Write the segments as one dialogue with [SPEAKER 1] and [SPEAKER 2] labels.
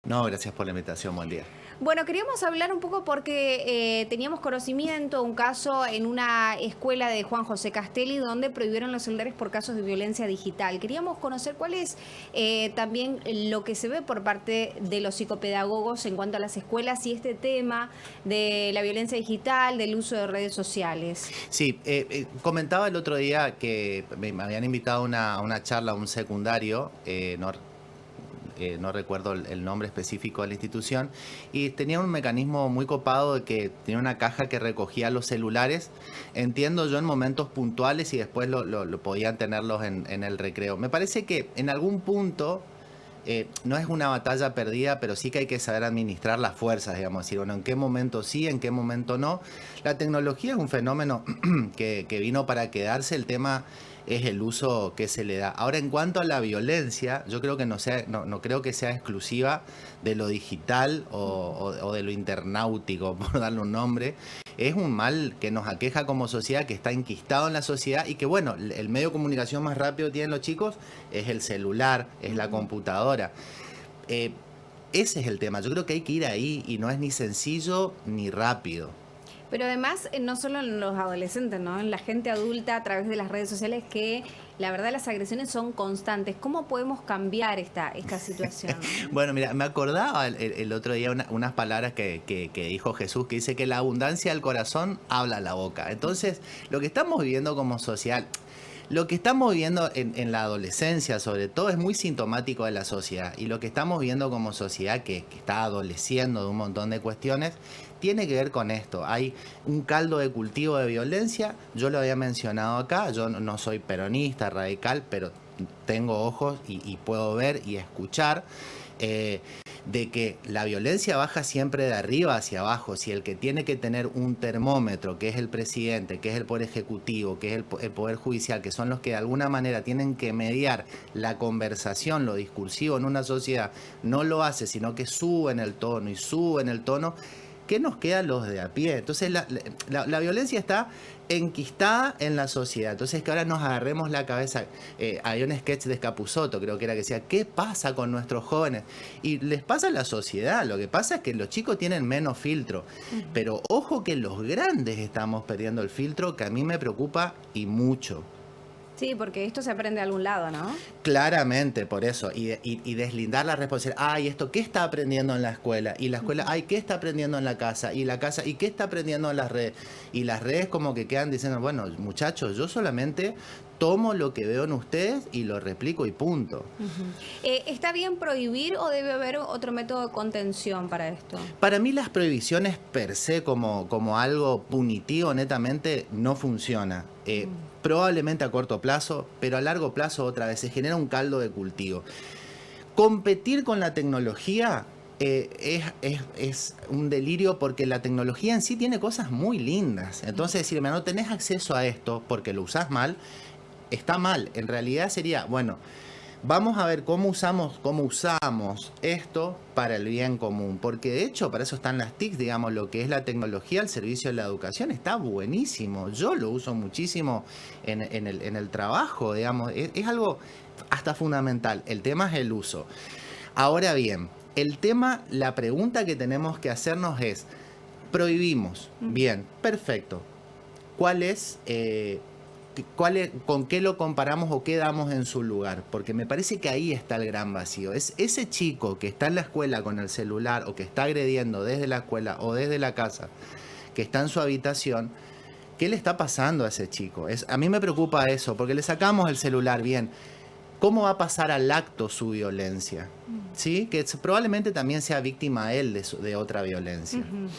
[SPEAKER 1] No, gracias por la invitación, buen día.
[SPEAKER 2] Bueno, queríamos hablar un poco porque teníamos conocimiento, un caso en una escuela de Juan José Castelli donde prohibieron los celulares por casos de violencia digital. Queríamos conocer cuál es también lo que se ve por parte de los psicopedagogos en cuanto a las escuelas y este tema de la violencia digital, del uso de redes sociales.
[SPEAKER 1] Sí, comentaba el otro día que me habían invitado a una charla a un secundario, no recuerdo el nombre específico de la institución, y tenía un mecanismo muy copado de que tenía una caja que recogía los celulares, entiendo yo en momentos puntuales y después lo podían tenerlos en el recreo. Me parece que en algún punto no es una batalla perdida, pero sí que hay que saber administrar las fuerzas, digamos, decir, bueno, en qué momento sí, en qué momento no. La tecnología es un fenómeno que vino para quedarse, el tema es el uso que se le da. Ahora, en cuanto a la violencia, yo creo que no creo que sea exclusiva de lo digital o de lo internautico, por darle un nombre. Es un mal que nos aqueja como sociedad, que está enquistado en la sociedad y que, bueno, el medio de comunicación más rápido que tienen los chicos es el celular, es la computadora. Eh, Ese es el tema. Yo creo que hay que ir ahí y no es ni sencillo ni rápido.
[SPEAKER 2] Pero además, no solo en los adolescentes, ¿no? En la gente adulta a través de las redes sociales que la verdad las agresiones son constantes. ¿Cómo podemos cambiar esta situación?
[SPEAKER 1] Bueno, mira, me acordaba el otro día unas palabras que dijo Jesús, que dice que la abundancia del corazón habla la boca. Entonces, lo que estamos viviendo como sociedad, lo que estamos viviendo en la adolescencia, sobre todo, es muy sintomático de la sociedad. Y lo que estamos viendo como sociedad, que está adoleciendo de un montón de cuestiones, tiene que ver con esto. Hay un caldo de cultivo de violencia. Yo lo había mencionado acá. Yo no soy peronista, radical, pero tengo ojos y puedo ver y escuchar. eh, de que la violencia baja siempre de arriba hacia abajo. Si el que tiene que tener un termómetro, que es el presidente, que es el poder ejecutivo, que es el poder judicial, que son los que de alguna manera tienen que mediar la conversación, lo discursivo en una sociedad, no lo hace, sino que suben el tono y suben el tono, ¿qué nos queda los de a pie? Entonces la violencia está enquistada en la sociedad. Entonces que ahora nos agarremos la cabeza. Hay un sketch de Scapusotto, creo que era, que decía, ¿qué pasa con nuestros jóvenes? Y les pasa a la sociedad. Lo que pasa es que los chicos tienen menos filtro. Pero ojo que los grandes estamos perdiendo el filtro, que a mí me preocupa y mucho.
[SPEAKER 2] Sí, porque esto se aprende de algún lado, ¿no?
[SPEAKER 1] Claramente, por eso, y deslindar la responsabilidad. Ay, esto, ¿qué está aprendiendo en la escuela? Y la escuela, ay, ¿qué está aprendiendo en la casa? Y la casa, ¿y qué está aprendiendo en las redes? Y las redes como que quedan diciendo, bueno, muchachos, yo solamente tomo lo que veo en ustedes y lo replico y punto.
[SPEAKER 2] Ujú. ¿Está bien prohibir o debe haber otro método de contención para esto?
[SPEAKER 1] Para mí las prohibiciones per se como algo punitivo netamente no funciona. Probablemente a corto plazo, pero a largo plazo otra vez se genera un caldo de cultivo. Competir con la tecnología es un delirio, porque la tecnología en sí tiene cosas muy lindas. Entonces decirme, no tenés acceso a esto porque lo usás mal, está mal. En realidad sería, bueno, vamos a ver cómo usamos esto para el bien común, porque de hecho para eso están las TIC, digamos, lo que es la tecnología al servicio de la educación está buenísimo. Yo lo uso muchísimo en el trabajo, digamos, es algo hasta fundamental. El tema es el uso. Ahora bien, la pregunta que tenemos que hacernos es, prohibimos, bien, perfecto. ¿Cuál es con qué lo comparamos o qué damos en su lugar? Porque me parece que ahí está el gran vacío. Es ese chico que está en la escuela con el celular o que está agrediendo desde la escuela o desde la casa, que está en su habitación. ¿Qué le está pasando a ese chico? A mí me preocupa eso, porque le sacamos el celular, bien. ¿Cómo va a pasar al acto su violencia? ¿Sí? Que probablemente también sea víctima él de otra violencia.
[SPEAKER 2] Ujú.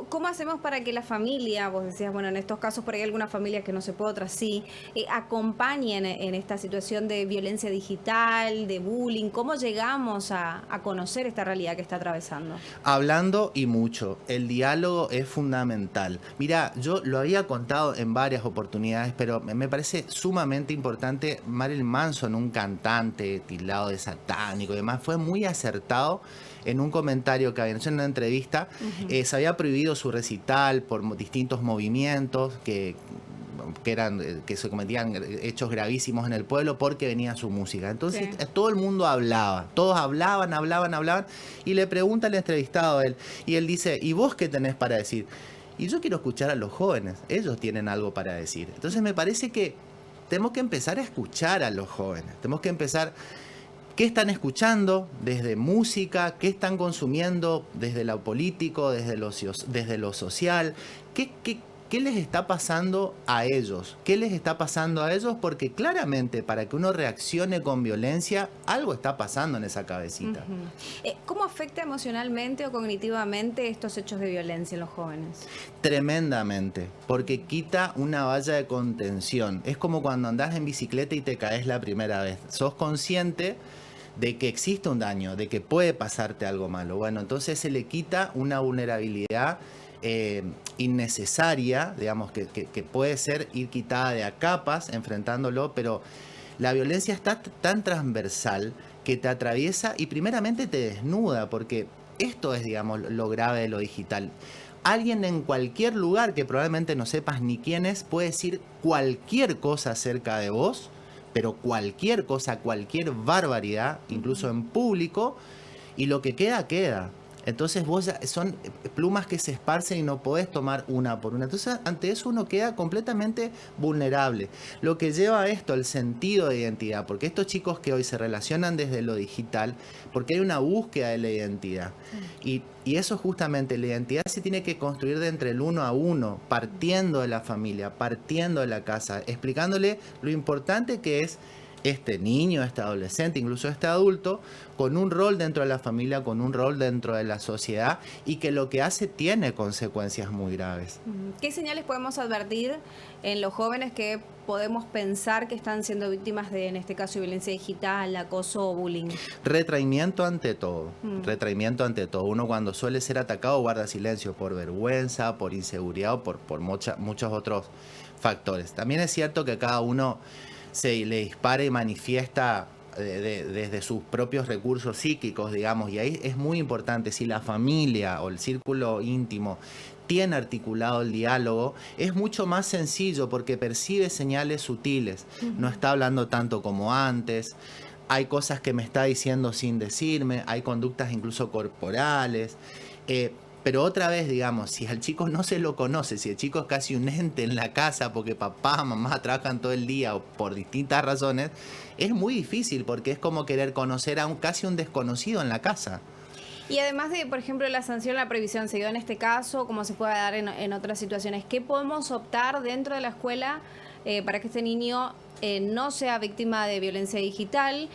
[SPEAKER 2] ¿Cómo hacemos para que la familia, vos decías, bueno, en estos casos por ahí hay algunas familias que no se puede, otras sí, acompañen en esta situación de violencia digital, de bullying? ¿Cómo llegamos a conocer esta realidad que está atravesando?
[SPEAKER 1] Hablando y mucho, el diálogo es fundamental. Mira, yo lo había contado en varias oportunidades, pero me parece sumamente importante. Marilyn Manson, un cantante tildado de satánico y demás, fue muy acertado en un comentario que había hecho en una entrevista.
[SPEAKER 2] Ujú.
[SPEAKER 1] Se había prohibido su recital por distintos movimientos que se cometían hechos gravísimos en el pueblo porque venía su música. Entonces todo el mundo hablaba, todos hablaban, y le pregunta al entrevistado a él, y él dice, ¿y vos qué tenés para decir? Y yo quiero escuchar a los jóvenes, ellos tienen algo para decir. Entonces me parece que tenemos que empezar a escuchar a los jóvenes, tenemos que empezar... ¿Qué están escuchando desde música? ¿Qué están consumiendo desde lo político, desde lo social? ¿Qué les está pasando a ellos? ¿Qué les está pasando a ellos? Porque claramente para que uno reaccione con violencia, algo está pasando en esa cabecita.
[SPEAKER 2] ¿Cómo afecta emocionalmente o cognitivamente estos hechos de violencia en los jóvenes?
[SPEAKER 1] Tremendamente, porque quita una valla de contención. Es como cuando andás en bicicleta y te caes la primera vez. Sos consciente de que existe un daño, de que puede pasarte algo malo. Bueno, entonces se le quita una vulnerabilidad innecesaria, digamos, que puede ser ir quitada de a capas, enfrentándolo, pero la violencia está tan transversal que te atraviesa y primeramente te desnuda, porque esto es, digamos, lo grave de lo digital. Alguien en cualquier lugar que probablemente no sepas ni quién es, puede decir cualquier cosa acerca de vos, pero cualquier cosa, cualquier barbaridad, incluso en público, y lo que queda, queda. Entonces son plumas que se esparcen y no podés tomar una por una. Entonces ante eso uno queda completamente vulnerable. Lo que lleva a esto, el sentido de identidad, porque estos chicos que hoy se relacionan desde lo digital, porque hay una búsqueda de la identidad. Y eso justamente, la identidad se tiene que construir de entre el uno a uno, partiendo de la familia, partiendo de la casa, explicándole lo importante que es este niño, este adolescente, incluso este adulto, con un rol dentro de la familia, con un rol dentro de la sociedad, y que lo que hace tiene consecuencias muy graves.
[SPEAKER 2] ¿Qué señales podemos advertir en los jóvenes que podemos pensar que están siendo víctimas de, en este caso, violencia digital, acoso o bullying?
[SPEAKER 1] Retraimiento ante todo, retraimiento ante todo. Uno cuando suele ser atacado guarda silencio por vergüenza, por inseguridad o por muchos otros factores. También es cierto que cada uno se le dispara y manifiesta desde sus propios recursos psíquicos, digamos, y ahí es muy importante, si la familia o el círculo íntimo tiene articulado el diálogo, es mucho más sencillo porque percibe señales sutiles, no está hablando tanto como antes, hay cosas que me está diciendo sin decirme, hay conductas incluso corporales, pero otra vez, digamos, si al chico no se lo conoce, si el chico es casi un ente en la casa porque papá, mamá trabajan todo el día o por distintas razones, es muy difícil porque es como querer conocer a casi un desconocido en la casa.
[SPEAKER 2] Y además de, por ejemplo, la sanción, la prohibición, se dio en este caso, como se puede dar en otras situaciones, ¿qué podemos optar dentro de la escuela para que este niño no sea víctima de violencia digital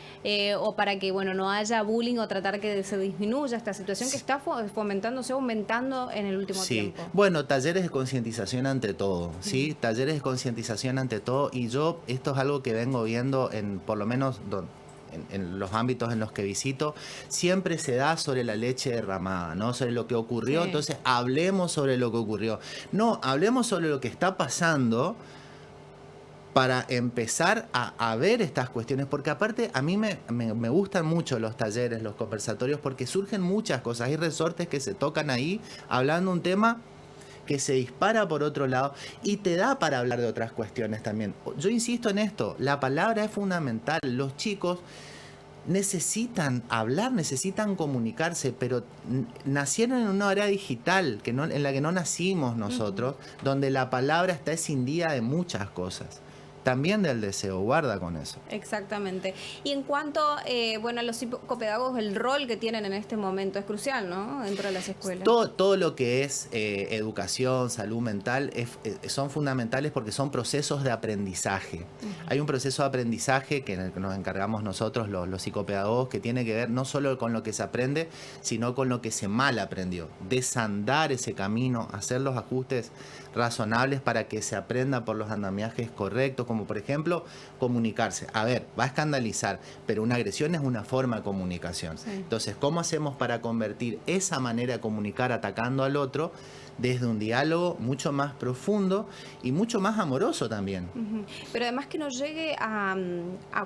[SPEAKER 2] o para que no haya bullying o tratar que se disminuya esta situación que está aumentando en el último tiempo?
[SPEAKER 1] Bueno, talleres de concientización ante todo, ¿sí? Talleres de concientización ante todo, y yo esto es algo que vengo viendo por lo menos en los ámbitos en los que visito, siempre se da sobre la leche derramada, ¿no? Sobre lo que ocurrió, entonces hablemos sobre lo que ocurrió. No, hablemos sobre lo que está pasando para empezar a ver estas cuestiones, porque aparte a mí me gustan mucho los talleres, los conversatorios, porque surgen muchas cosas, hay resortes que se tocan ahí, hablando un tema que se dispara por otro lado y te da para hablar de otras cuestiones también. Yo insisto en esto, la palabra es fundamental, los chicos necesitan hablar, necesitan comunicarse, pero nacieron en una era digital en la que no nacimos nosotros, donde la palabra está escindida de muchas cosas. También del deseo, guarda con eso.
[SPEAKER 2] Exactamente. Y en cuanto a los psicopedagogos, el rol que tienen en este momento es crucial, ¿no? Dentro de las escuelas.
[SPEAKER 1] Todo lo que es educación, salud mental, son fundamentales porque son procesos de aprendizaje. Hay un proceso de aprendizaje en el que nos encargamos nosotros, los psicopedagogos, que tiene que ver no solo con lo que se aprende, sino con lo que se mal aprendió. Desandar ese camino, hacer los ajustes razonables para que se aprenda por los andamiajes correctos, como por ejemplo comunicarse. A ver, va a escandalizar, pero una agresión es una forma de comunicación. Sí. Entonces, ¿cómo hacemos para convertir esa manera de comunicar atacando al otro desde un diálogo mucho más profundo y mucho más amoroso también.
[SPEAKER 2] Pero además que nos llegue a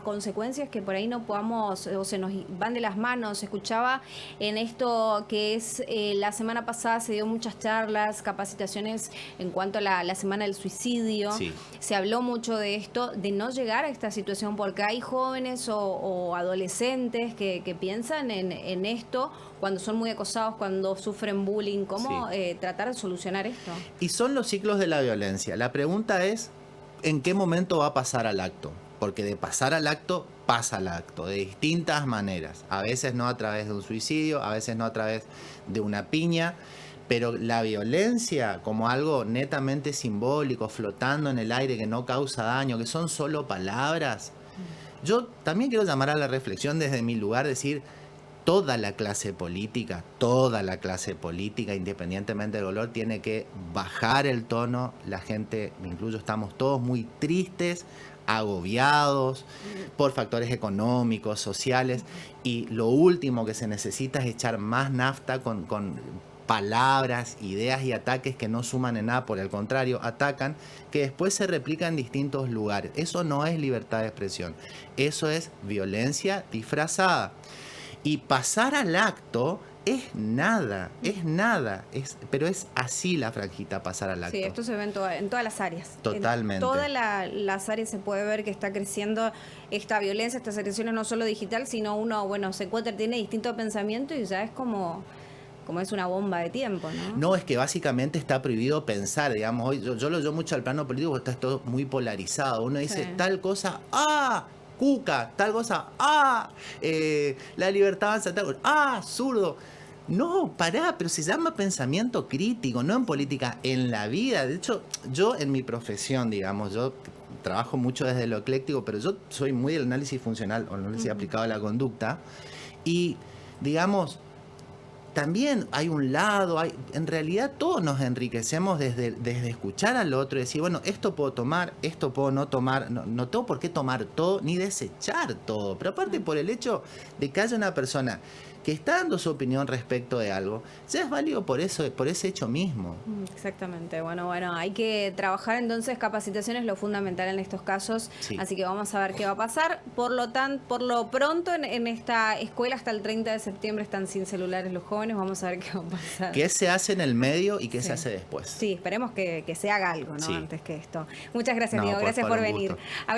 [SPEAKER 2] consecuencias que por ahí no podamos, o se nos van de las manos. Escuchaba en esto que es la semana pasada se dio muchas charlas, capacitaciones en cuanto a la semana del suicidio.
[SPEAKER 1] Sí.
[SPEAKER 2] Se habló mucho de esto, de no llegar a esta situación, porque hay jóvenes o adolescentes que piensan en esto cuando son muy acosados, cuando sufren bullying. ¿Cómo tratar de solucionar esto?
[SPEAKER 1] Y son los ciclos de la violencia. La pregunta es, ¿en qué momento va a pasar al acto? Porque de pasar al acto, pasa al acto, de distintas maneras. A veces no a través de un suicidio, a veces no a través de una piña, pero la violencia como algo netamente simbólico, flotando en el aire, que no causa daño, que son solo palabras. Yo también quiero llamar a la reflexión desde mi lugar, decir, toda la clase política, independientemente del color, tiene que bajar el tono. La gente, me incluyo, estamos todos muy tristes, agobiados por factores económicos, sociales, y lo último que se necesita es echar más nafta con palabras, ideas y ataques que no suman en nada, por el contrario, atacan, que después se replican en distintos lugares. Eso no es libertad de expresión, eso es violencia disfrazada. Y pasar al acto es nada, pero es así la franjita, pasar al acto.
[SPEAKER 2] Sí, esto se ve en todas las áreas.
[SPEAKER 1] Totalmente.
[SPEAKER 2] En todas las áreas se puede ver que está creciendo esta violencia, estas agresiones, no solo digital, sino uno, se encuentra, tiene distinto pensamiento y ya es como es una bomba de tiempo, ¿no?
[SPEAKER 1] No, es que básicamente está prohibido pensar, digamos. Hoy yo lo llevo mucho al plano político, porque está todo muy polarizado. Uno dice tal cosa, ¡ah! Cuca, tal cosa, la libertad avanza, tal cosa, zurdo. No, pará, pero se llama pensamiento crítico, no en política, en la vida. De hecho, yo en mi profesión, digamos, yo trabajo mucho desde lo ecléctico, pero yo soy muy del análisis funcional o análisis aplicado a la conducta. Y, digamos, también hay un lado, en realidad todos nos enriquecemos desde escuchar al otro y decir, bueno, esto puedo tomar, esto puedo no tomar, no tengo por qué tomar todo ni desechar todo, pero aparte por el hecho de que haya una persona que está dando su opinión respecto de algo, ya es válido por ese hecho mismo.
[SPEAKER 2] Exactamente. Bueno, hay que trabajar entonces, capacitación es lo fundamental en estos casos, así que vamos a ver qué va a pasar. Por lo pronto en esta escuela hasta el 30 de septiembre están sin celulares los jóvenes, vamos a ver qué va a pasar.
[SPEAKER 1] ¿Qué se hace en el medio y qué se hace después?
[SPEAKER 2] Sí, esperemos que se haga algo, ¿no? Antes que esto. Muchas gracias, Diego, gracias por venir.